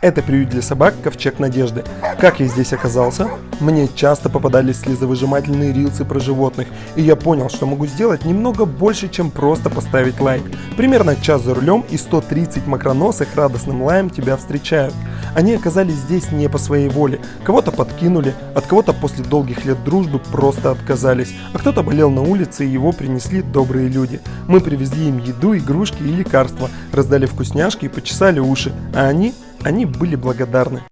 Это приют для собак «Ковчег Надежды». Как я здесь оказался? Мне часто попадались слезовыжимательные рилсы про животных, и я понял, что могу сделать немного больше, чем просто поставить лайк. Примерно час за рулем и 130 макроносых радостным лаем тебя встречают. Они оказались здесь не по своей воле. Кого-то подкинули, от кого-то после долгих лет дружбы просто отказались, а кто-то болел на улице и его принесли добрые люди. Мы привезли им еду, игрушки и лекарства, раздали вкусняшки и почесали уши, а они были благодарны.